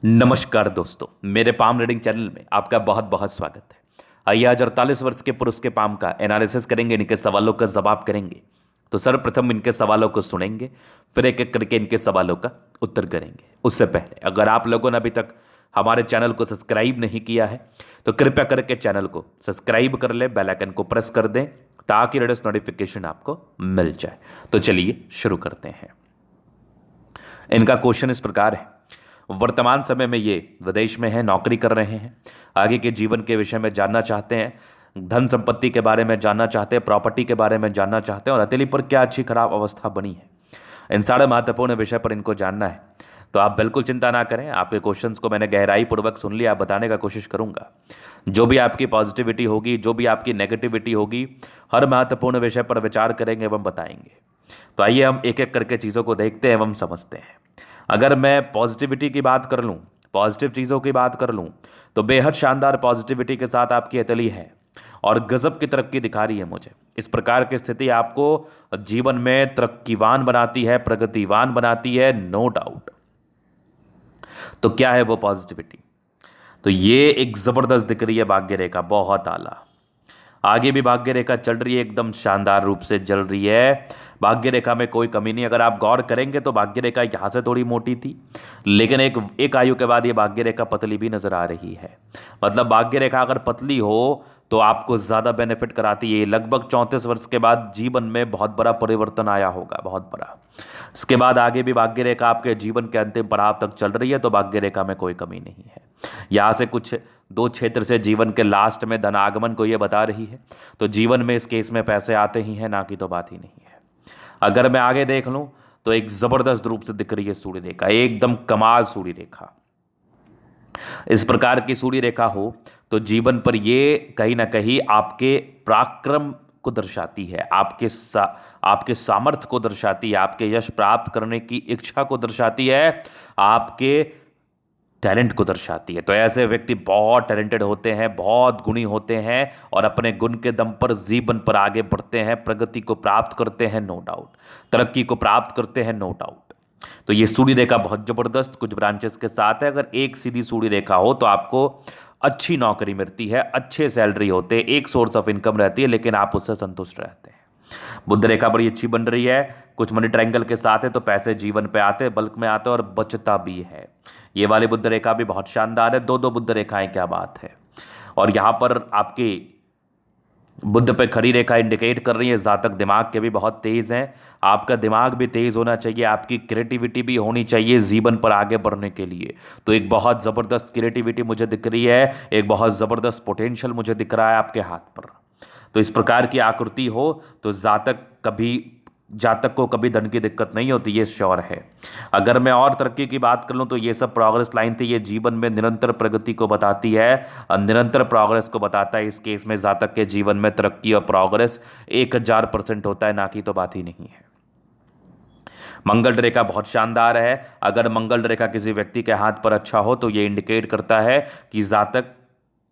नमस्कार दोस्तों, मेरे पाम रीडिंग चैनल में आपका बहुत बहुत स्वागत है। आइए आज 48 वर्ष के पुरुष के पाम का एनालिसिस करेंगे, इनके सवालों का जवाब करेंगे। तो सर्वप्रथम इनके सवालों को सुनेंगे, फिर एक एक करके इनके सवालों का उत्तर करेंगे। उससे पहले अगर आप लोगों ने अभी तक हमारे चैनल को सब्सक्राइब नहीं किया है तो कृपया करके चैनल को सब्सक्राइब कर ले, बेल आइकन को प्रेस कर दें ताकि लेटेस्ट नोटिफिकेशन आपको मिल जाए। तो चलिए शुरू करते हैं। इनका क्वेश्चन इस प्रकार है। वर्तमान समय में ये विदेश में है, नौकरी कर रहे हैं, आगे के जीवन के विषय में जानना चाहते हैं, धन संपत्ति के बारे में जानना चाहते हैं, प्रॉपर्टी के बारे में जानना चाहते हैं और हथेली पर क्या अच्छी खराब अवस्था बनी है, इन सारे महत्वपूर्ण विषय पर इनको जानना है। तो आप बिल्कुल चिंता ना करें, आपके क्वेश्चंस को मैंने गहराई पूर्वक सुन लिया, बताने का कोशिश करूंगा। जो भी आपकी पॉजिटिविटी होगी, जो भी आपकी नेगेटिविटी होगी, हर महत्वपूर्ण विषय पर विचार करेंगे एवं बताएंगे। तो आइए हम एक एक करके चीज़ों को देखते हैं एवं समझते हैं। अगर मैं पॉजिटिविटी की बात कर लूँ, पॉजिटिव चीज़ों की बात कर लूँ, तो बेहद शानदार पॉजिटिविटी के साथ आपकी हथेली है और गजब की तरक्की दिखा रही है मुझे। इस प्रकार की स्थिति आपको जीवन में तरक्कीवान बनाती है, प्रगतिवान बनाती है, नो डाउट। तो क्या है वो पॉजिटिविटी? तो ये एक ज़बरदस्त दिख रही है भाग्य रेखा, बहुत आला। आगे भी भाग्य रेखा चल रही है, एकदम शानदार रूप से चल रही है। भाग्य रेखा में कोई कमी नहीं। अगर आप गौर करेंगे तो भाग्य रेखा यहाँ से थोड़ी मोटी थी, लेकिन एक एक आयु के बाद ये भाग्य रेखा पतली भी नजर आ रही है। मतलब भाग्य रेखा अगर पतली हो तो आपको ज़्यादा बेनिफिट कराती है। लगभग 34 वर्ष के बाद जीवन में बहुत बड़ा परिवर्तन आया होगा, बहुत बड़ा। इसके बाद आगे भी भाग्य रेखा आपके जीवन के अंतिम पड़ाव तक चल रही है, तो भाग्य रेखा में कोई कमी नहीं है। यहाँ से कुछ दो क्षेत्र से जीवन के लास्ट में धन आगमन को ये बता रही है। तो जीवन में इस केस में पैसे आते ही हैं, ना कि तो बात ही नहीं है। अगर मैं आगे देख लूं तो एक जबरदस्त रूप से दिख रही है सूर्य रेखा, एकदम कमाल सूर्य रेखा। इस प्रकार की सूर्य रेखा हो तो जीवन पर ये कहीं ना कहीं आपके पराक्रम को दर्शाती है, आपके सामर्थ्य को दर्शाती है, आपके यश प्राप्त करने की इच्छा को दर्शाती है, आपके टैलेंट को दर्शाती है। तो ऐसे व्यक्ति बहुत टैलेंटेड होते हैं, बहुत गुणी होते हैं और अपने गुण के दम पर जीवन पर आगे बढ़ते हैं, प्रगति को प्राप्त करते हैं, नो डाउट, तरक्की को प्राप्त करते हैं, नो डाउट। तो ये सूर्य रेखा बहुत जबरदस्त कुछ ब्रांचेस के साथ है। अगर एक सीधी सूर्य रेखा हो तो आपको अच्छी नौकरी मिलती है, अच्छे सैलरी होते हैं, एक सोर्स ऑफ इनकम रहती है, लेकिन आप उससे संतुष्ट रहते हैं। बुध रेखा बड़ी अच्छी बन रही है, कुछ मनी ट्रायंगल के साथ है, तो पैसे जीवन पे आते हैं, बल्क में आते हैं और बचता भी है। ये वाली बुध रेखा भी बहुत शानदार है, दो दो बुध रेखाएं, क्या बात है। और यहां पर आपके बुध पे खड़ी रेखा इंडिकेट कर रही है जातक दिमाग के भी बहुत तेज हैं। आपका दिमाग भी तेज होना चाहिए, आपकी क्रिएटिविटी भी होनी चाहिए जीवन पर आगे बढ़ने के लिए। तो एक बहुत ज़बरदस्त क्रिएटिविटी मुझे दिख रही है, एक बहुत ज़बरदस्त पोटेंशियल मुझे दिख रहा है आपके हाथ पर। तो इस प्रकार की आकृति हो तो जातक को कभी धन की दिक्कत नहीं होती, ये श्योर है। अगर मैं और तरक्की की बात कर लूँ तो ये सब प्रोग्रेस लाइन थी, ये जीवन में निरंतर प्रगति को बताती है और निरंतर प्रोग्रेस को बताता है। इस केस में जातक के जीवन में तरक्की और प्रोग्रेस 1000% होता है, ना कि तो बात ही नहीं है। मंगल रेखा बहुत शानदार है। अगर मंगल रेखा किसी व्यक्ति के हाथ पर अच्छा हो तो ये इंडिकेट करता है कि जातक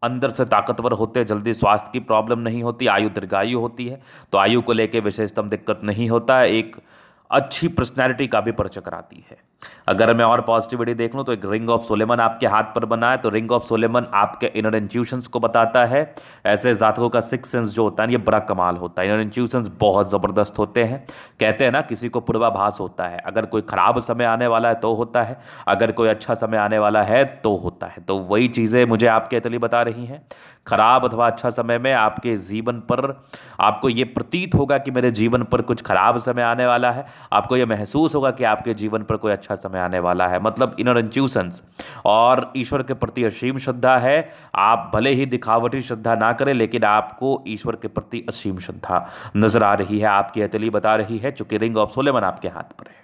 अंदर से ताकतवर होते हैं, जल्दी स्वास्थ्य की प्रॉब्लम नहीं होती, आयु दीर्घायु होती है, तो आयु को लेकर विशेषतम दिक्कत नहीं होता है, एक अच्छी पर्सनैलिटी का भी परिचय कराती है। अगर मैं और पॉजिटिविटी देख लूँ तो एक रिंग ऑफ सोलेमन आपके हाथ पर बना है, तो रिंग ऑफ सोलेमन आपके इनर इंट्यूशंस को बताता है। ऐसे जातकों का सिक्स सेंस जो होता है ये बड़ा कमाल होता है, इनर इंट्यूशंस बहुत ज़बरदस्त होते हैं। कहते हैं ना किसी को पूर्वाभास होता है, अगर कोई खराब समय आने वाला है तो होता है, अगर कोई अच्छा समय आने वाला है तो होता है। तो वही चीज़ें मुझे आपके अतली बता रही हैं। खराब अथवा अच्छा समय में आपके जीवन पर आपको ये प्रतीत होगा कि मेरे जीवन पर कुछ खराब समय आने वाला है, आपको ये महसूस होगा कि आपके जीवन पर कोई अच्छा समय आने वाला है। मतलब इनर इंट्यूशंस और ईश्वर के प्रति असीम श्रद्धा है। आप भले ही दिखावटी श्रद्धा ना करें, लेकिन आपको ईश्वर के प्रति असीम श्रद्धा नजर आ रही है, आपकी हथेली बता रही है, चूंकि रिंग ऑफ सोलेमन आपके हाथ पर है।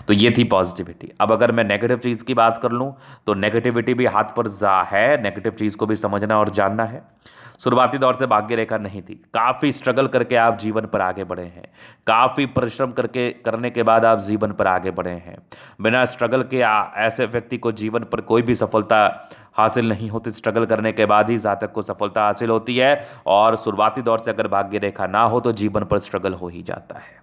तो ये थी पॉजिटिविटी। अब अगर मैं नेगेटिव चीज़ की बात कर लूँ तो नेगेटिविटी भी हाथ पर जा है, नेगेटिव चीज़ को भी समझना और जानना है। शुरुआती दौर से भाग्य रेखा नहीं थी, काफ़ी स्ट्रगल करके आप जीवन पर आगे बढ़े हैं, काफ़ी परिश्रम करने के बाद आप जीवन पर आगे बढ़े हैं। बिना स्ट्रगल के ऐसे व्यक्ति को जीवन पर कोई भी सफलता हासिल नहीं होती, स्ट्रगल करने के बाद ही जातक को सफलता हासिल होती है। और शुरुआती दौर से अगर भाग्य रेखा ना हो तो जीवन पर स्ट्रगल हो ही जाता है।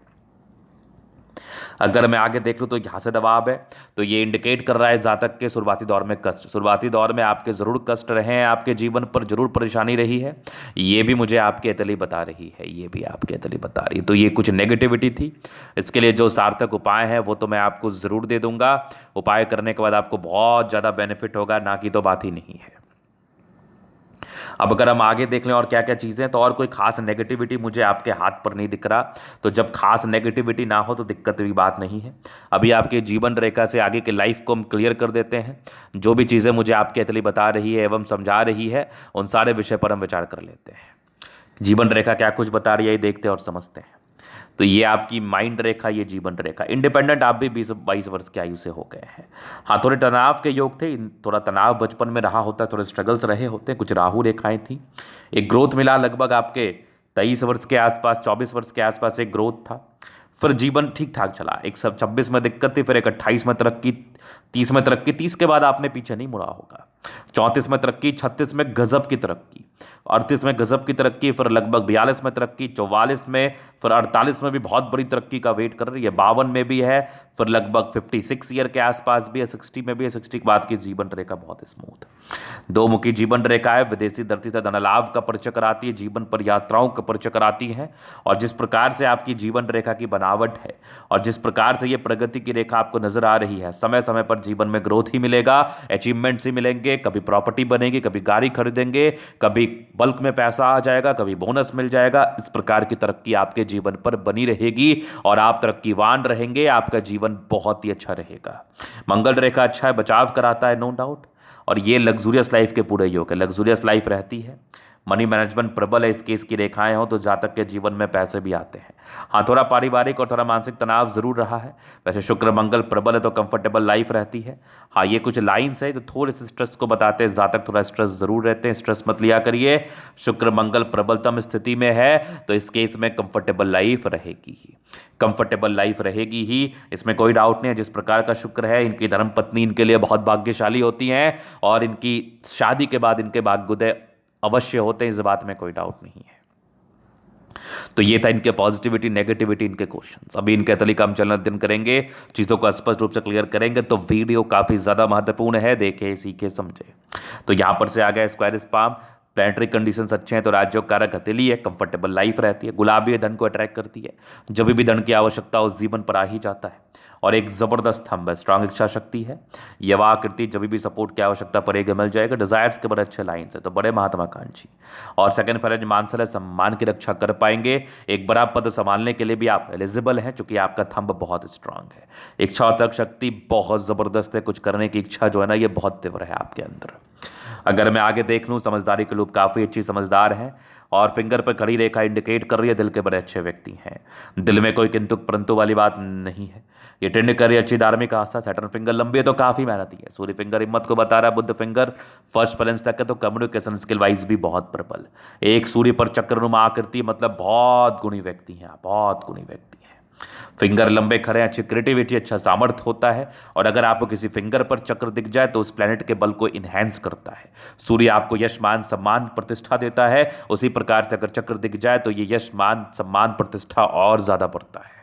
अगर मैं आगे देख लूँ तो यहाँ से दबाव है, तो ये इंडिकेट कर रहा है जातक के शुरुआती दौर में कष्ट, शुरुआती दौर में आपके ज़रूर कष्ट रहे हैं, आपके जीवन पर जरूर परेशानी रही है। ये भी मुझे आपकी अतली बता रही है, ये भी आपकी अतली बता रही है। तो ये कुछ नेगेटिविटी थी। इसके लिए जो सार्थक उपाय है वो तो मैं आपको ज़रूर दे दूंगा। उपाय करने के बाद आपको बहुत ज़्यादा बेनिफिट होगा, ना कि तो बात ही नहीं है। अब अगर हम आगे देख लें और क्या क्या चीज़ें, तो और कोई खास नेगेटिविटी मुझे आपके हाथ पर नहीं दिख रहा। तो जब खास नेगेटिविटी ना हो तो दिक्कत की बात नहीं है। अभी आपके जीवन रेखा से आगे के लाइफ को हम क्लियर कर देते हैं। जो भी चीज़ें मुझे आपकी अतली बता रही है एवं समझा रही है, उन सारे विषय पर हम विचार कर लेते हैं। जीवन रेखा क्या कुछ बता रही है, ये देखते हैं और समझते हैं। तो ये आपकी माइंड रेखा, ये जीवन रेखा। इंडिपेंडेंट आप भी 20-22 वर्ष की आयु से हो गए हैं। हाँ, थोड़े तनाव के योग थे, थोड़ा तनाव बचपन में रहा होता है, थोड़े स्ट्रगल्स रहे होते हैं, कुछ राहु रेखाएं थी। एक ग्रोथ मिला लगभग आपके 23 वर्ष के आसपास, 24 वर्ष के आसपास एक ग्रोथ था। फिर जीवन ठीक ठाक चला। एक सब 26 में दिक्कत थी, फिर एक 28 में तरक्की, 30 में तरक्की, 30 के बाद आपने पीछे नहीं मुड़ा होगा। 34 में तरक्की, 36 में गजब की तरक्की, 38 में गजब की तरक्की, फिर लगभग 42 में तरक्की, 44 में, फिर 48 में भी बहुत बड़ी तरक्की का वेट कर रही है, 52 में भी है, फिर लगभग 56 ईयर के आसपास भी है, 60 में भी है। 60 के बाद की जीवन रेखा बहुत स्मूथ, दो मुखी जीवन रेखा है। विदेशी धरती से धनलाभ का परिचय कराती है, जीवन पर यात्राओं का परिचय कराती है। और जिस प्रकार से आपकी जीवन रेखा की बनावट है और जिस प्रकार से ये प्रगति की रेखा आपको नजर आ रही है, समय समय पर जीवन में ग्रोथ ही मिलेगा, अचीवमेंट्स ही मिलेंगे। कभी प्रॉपर्टी बनेगी, कभी गाड़ी खरीदेंगे, कभी बल्क में पैसा आ जाएगा, कभी बोनस मिल जाएगा। इस प्रकार की तरक्की आपके जीवन पर बनी रहेगी और आप तरक्कीवान रहेंगे। आपका जीवन बहुत ही अच्छा रहेगा। मंगल रेखा अच्छा है, बचाव कराता है, नो डाउट। और ये लग्जूरियस लाइफ के पूरे योग है, लग्जूरियस लाइफ रहती है। मनी मैनेजमेंट प्रबल है, इसकी इसकी रेखाएं हो तो जातक के जीवन में पैसे भी आते हैं। हाँ, थोड़ा पारिवारिक और थोड़ा मानसिक तनाव जरूर रहा है। वैसे शुक्र मंगल प्रबल है तो कंफर्टेबल लाइफ रहती है। हाँ, ये कुछ लाइंस है जो थोड़े से स्ट्रेस को बताते हैं। जातक थोड़ा स्ट्रेस जरूर रहते हैं, स्ट्रेस मत लिया करिए। शुक्र मंगल प्रबलतम स्थिति में है तो इस केस में कंफर्टेबल लाइफ रहेगी ही, कंफर्टेबल लाइफ रहेगी ही, इसमें कोई डाउट नहीं है। जिस प्रकार का शुक्र है, इनकी धर्मपत्नी इनके लिए बहुत भाग्यशाली होती हैं और इनकी शादी के बाद इनके भाग्योदय अवश्य होते हैं, इस बात में कोई डाउट नहीं है। तो ये था इनके पॉजिटिविटी नेगेटिविटी, इनके क्वेश्चंस। अभी इनके तली का हम चलना दिन करेंगे, चीज़ों को स्पष्ट रूप से क्लियर करेंगे। तो वीडियो काफ़ी ज़्यादा महत्वपूर्ण है, देखे सीखे समझे। तो यहाँ पर से आ गया स्क्वायर स्पाम, प्लैनेटरी कंडीशंस अच्छे हैं तो राजयोग कारक हथेली है, कंफर्टेबल लाइफ रहती है। गुलाबी धन को अट्रैक्ट करती है, जब भी धन की आवश्यकता उस जीवन पर आ ही जाता है। और एक जबरदस्त थंब है, स्ट्रांग इच्छा शक्ति है। यवा आकृति, जब भी सपोर्ट की आवश्यकता पड़ेगी मिल जाएगा। डिजायर्स के बड़े अच्छे लाइन्स है, तो बड़े महात्माकांक्षी। और सेकंड फैरेज मानसल है, सम्मान की रक्षा कर पाएंगे। एक बड़ा पद संभालने के लिए भी आप एलिजिबल हैं, चूंकि आपका थंब बहुत स्ट्रांग है। इच्छा और तर्क शक्ति बहुत जबरदस्त है, कुछ करने की इच्छा जो है ना, ये बहुत तीव्र है आपके अंदर। अगर मैं आगे देख लूँ, समझदारी के लोग काफ़ी अच्छी समझदार हैं। और फिंगर पर खड़ी रेखा इंडिकेट कर रही है दिल के बड़े अच्छे व्यक्ति हैं। दिल में कोई किंतु परंतु वाली बात नहीं है। ये टेंड कर रही है अच्छी धार्मिक आस्था। सैटर्न फिंगर लंबी है तो काफ़ी मेहनती है। सूर्य फिंगर हिम्मत को बता रहा है। बुध फिंगर फर्स्ट बैलेंस तक है तो कम्युनिकेशन स्किल वाइज भी बहुत प्रबल। एक सूर्य पर चक्रनुमा आकृति, मतलब बहुत गुणी व्यक्ति हैं आप, बहुत गुणी व्यक्ति हैं। फिंगर लंबे खड़े, अच्छी क्रिएटिविटी, अच्छा सामर्थ्य होता है। और अगर आपको किसी फिंगर पर चक्र दिख जाए तो उस प्लेनेट के बल को इन्हेंस करता है। सूर्य आपको यश मान सम्मान प्रतिष्ठा देता है, उसी प्रकार से अगर चक्र दिख जाए तो ये यश मान सम्मान प्रतिष्ठा और ज्यादा बढ़ता है।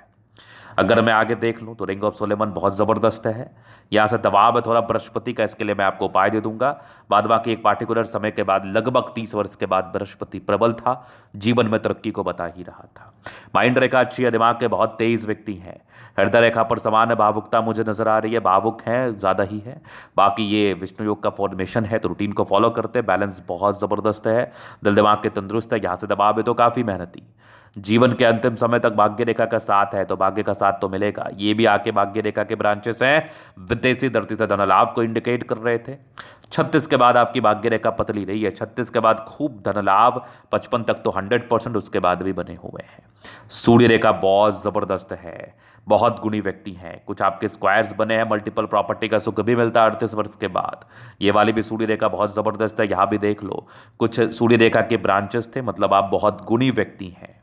अगर मैं आगे देख लूँ तो रिंग ऑफ सोलेमन बहुत ज़बरदस्त है। यहाँ से दबाव है थोड़ा बृहस्पति का, इसके लिए मैं आपको उपाय दे दूंगा। बाद बाकी एक पार्टिकुलर समय के बाद लगभग 30 वर्ष के बाद बृहस्पति प्रबल था, जीवन में तरक्की को बता ही रहा था। माइंड रेखा अच्छी है, दिमाग के बहुत तेज व्यक्ति हैं। हृदय रेखा पर समान है, भावुकता मुझे नजर आ रही है, भावुक हैं ज़्यादा ही है। बाकी ये विष्णु योग का फॉर्मेशन है तो रूटीन को फॉलो करते हैं, बैलेंस बहुत ज़बरदस्त है। दिल दिमाग के तंदुरुस्त है। यहाँ से दबाव है तो काफ़ी मेहनती। जीवन के अंतिम समय तक भाग्य रेखा का साथ है तो भाग्य का साथ तो मिलेगा। ये भी आके भाग्य रेखा के ब्रांचेस हैं, विदेशी धरती से धन लाभ को इंडिकेट कर रहे थे। 36 के बाद आपकी भाग्य रेखा पतली रही है। 36 के बाद खूब धन लाभ, 55 तक तो 100%, उसके बाद भी बने हुए हैं। सूर्य रेखा बहुत जबरदस्त है, बहुत गुणी व्यक्ति हैं। कुछ आपके स्क्वायर्स बने हैं, मल्टीपल प्रॉपर्टी का सुख भी मिलता है 38 वर्ष के बाद। ये वाली भी सूर्य रेखा बहुत जबरदस्त है। यहाँ भी देख लो, कुछ सूर्य रेखा के ब्रांचेस थे, मतलब आप बहुत गुणी व्यक्ति हैं।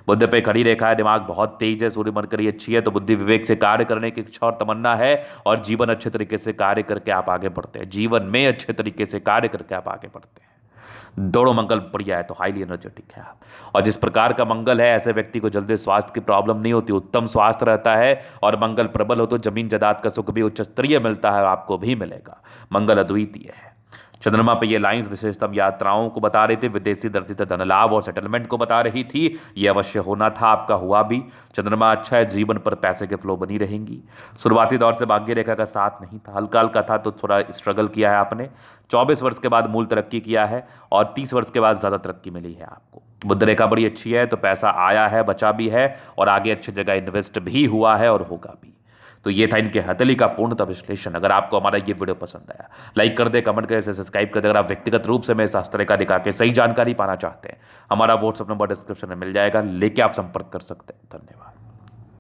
बुद्ध पे खड़ी रेखा है, दिमाग बहुत तेज है। सूर्य मरकरी अच्छी है तो बुद्धि विवेक से कार्य करने की इच्छा और तमन्ना है। और जीवन अच्छे तरीके से कार्य करके आप आगे बढ़ते हैं, जीवन में अच्छे तरीके से कार्य करके आप आगे बढ़ते हैं। दोनों मंगल बढ़िया है तो हाईली एनर्जेटिक है आप। और जिस प्रकार का मंगल है ऐसे व्यक्ति को जल्दी स्वास्थ्य की प्रॉब्लम नहीं होती, उत्तम स्वास्थ्य रहता है। और मंगल प्रबल हो तो जमीन जायदाद का सुख भी उच्च स्तरीय मिलता है, आपको भी मिलेगा। मंगल अद्वितीय है। चंद्रमा पे ये लाइंस विशेषतम यात्राओं को बता रही थी, विदेशी दृष्टि से धन लाभ और सेटलमेंट को बता रही थी। ये अवश्य होना था, आपका हुआ भी। चंद्रमा अच्छा है, जीवन पर पैसे के फ्लो बनी रहेंगी। शुरुआती दौर से भाग्य रेखा का साथ नहीं था, हल्का हल्का था, तो थोड़ा स्ट्रगल किया है आपने। 24 वर्ष के बाद मूल तरक्की किया है और 30 वर्ष के बाद ज़्यादा तरक्की मिली है आपको। बुध रेखा बड़ी अच्छी है, तो पैसा आया है, बचा भी है और आगे अच्छी जगह इन्वेस्ट भी हुआ है और होगा भी। तो ये था इनके हथेली का पूर्णतः विश्लेषण। अगर आपको हमारा ये वीडियो पसंद आया, लाइक कर दे, कमेंट करें, सब्सक्राइब कर दे। अगर आप व्यक्तिगत रूप से मेरे शास्त्र का दिखा के सही जानकारी पाना चाहते हैं, हमारा व्हाट्सएप नंबर डिस्क्रिप्शन में मिल जाएगा, लेके आप संपर्क कर सकते हैं। धन्यवाद।